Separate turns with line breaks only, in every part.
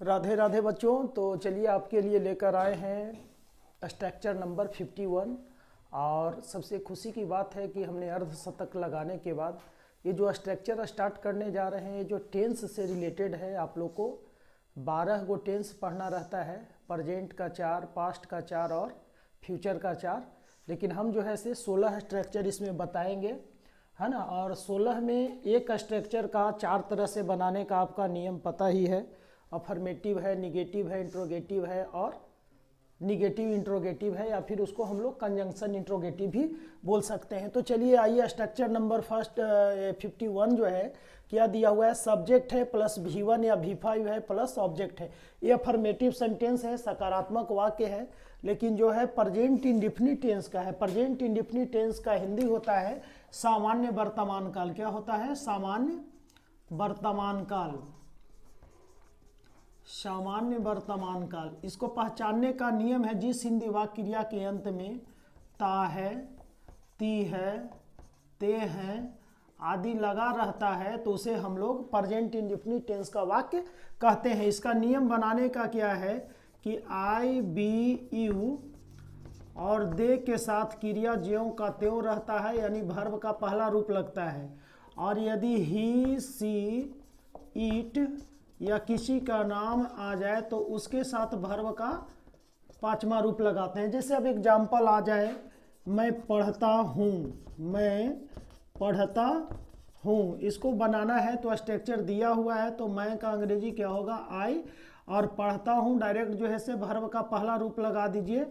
राधे राधे बच्चों। तो चलिए आपके लिए लेकर आए हैं स्ट्रक्चर नंबर 51। और सबसे खुशी की बात है कि हमने अर्धशतक लगाने के बाद ये जो स्ट्रक्चर स्टार्ट करने जा रहे हैं, जो टेंस से रिलेटेड है। आप लोग को 12 गो टेंस पढ़ना रहता है, प्रेजेंट का 4, पास्ट का 4 और फ्यूचर का 4। लेकिन हम जो है से 16 स्ट्रक्चर इसमें बताएंगे, है ना। और 16 में एक स्ट्रक्चर का 4 तरह से बनाने का आपका नियम पता ही है। अफर्मेटिव है, निगेटिव है, इंट्रोगेटिव है और निगेटिव इंट्रोगेटिव है, या फिर उसको हम लोग कंजंक्शन इंट्रोगेटिव भी बोल सकते हैं। तो चलिए आइए, स्ट्रक्चर नंबर 51 जो है क्या दिया हुआ है, सब्जेक्ट है प्लस V1 या V5 है प्लस ऑब्जेक्ट है। ये अफर्मेटिव सेंटेंस है, सकारात्मक वाक्य है। लेकिन जो है प्रेजेंट इंडेफिनिट टेंस का है। प्रेजेंट इंडेफिनिट टेंस का हिंदी होता है सामान्य वर्तमान काल। क्या होता है? सामान्य वर्तमान काल। सामान्य वर्तमान काल। इसको पहचानने का नियम है, जिस हिंदी वाक्य क्रिया के अंत में ता है, ती है, ते हैं आदि लगा रहता है तो उसे हम लोग प्रेजेंट इंडेफिनिट टेंस का वाक्य कहते हैं। इसका नियम बनाने का क्या है कि आई बी यू और दे के साथ क्रिया ज्यों का त्यों रहता है, यानी वर्ब का पहला रूप लगता है। और यदि ही, सी, ईट या किसी का नाम आ जाए तो उसके साथ वर्ब का पांचवा रूप लगाते हैं। जैसे अब एग्जाम्पल आ जाए, मैं पढ़ता हूँ, मैं पढ़ता हूँ। इसको बनाना है तो स्ट्रक्चर दिया हुआ है, तो मैं का अंग्रेजी क्या होगा? आई। और पढ़ता हूँ डायरेक्ट जो है से वर्ब का पहला रूप लगा दीजिए,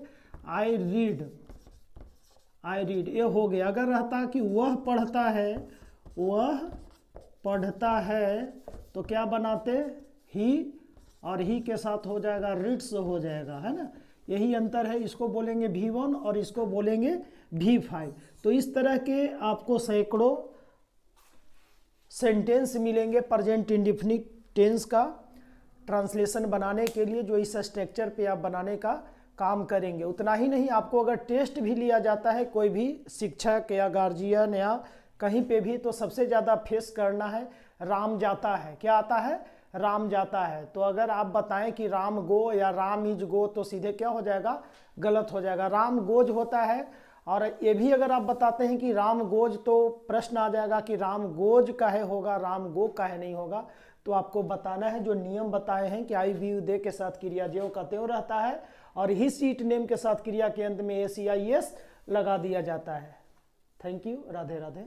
आई रीड। आई रीड ये हो गया। अगर रहता कि वह पढ़ता है, वह पढ़ता है, तो क्या बनाते? ही, और ही के साथ हो जाएगा रीड्स हो जाएगा, है ना। यही अंतर है। इसको बोलेंगे V1 और इसको बोलेंगे V5। तो इस तरह के आपको सैकड़ों सेंटेंस मिलेंगे प्रेजेंट इंडेफिनिट टेंस का ट्रांसलेशन बनाने के लिए, जो इस स्ट्रक्चर पे आप बनाने का काम करेंगे। उतना ही नहीं, आपको अगर टेस्ट भी लिया जाता है, कोई भी शिक्षक या गार्जियन या कहीं पे भी, तो सबसे ज़्यादा फेस करना है राम जाता है। क्या आता है? राम जाता है। तो अगर आप बताएं कि राम गो या राम इज गो, तो सीधे क्या हो जाएगा? गलत हो जाएगा। राम गोज होता है। और ये भी अगर आप बताते हैं कि राम गोज, तो प्रश्न आ जाएगा कि राम गोज काहे होगा, राम गो काहे नहीं होगा। तो आपको बताना है जो नियम बताए हैं कि आई वी यू दे के साथ क्रिया ज्यों का त्यों रहता है, और ही सीट नेम के साथ क्रिया के अंत में SEIS लगा दिया जाता है। Thank you. राधे राधे।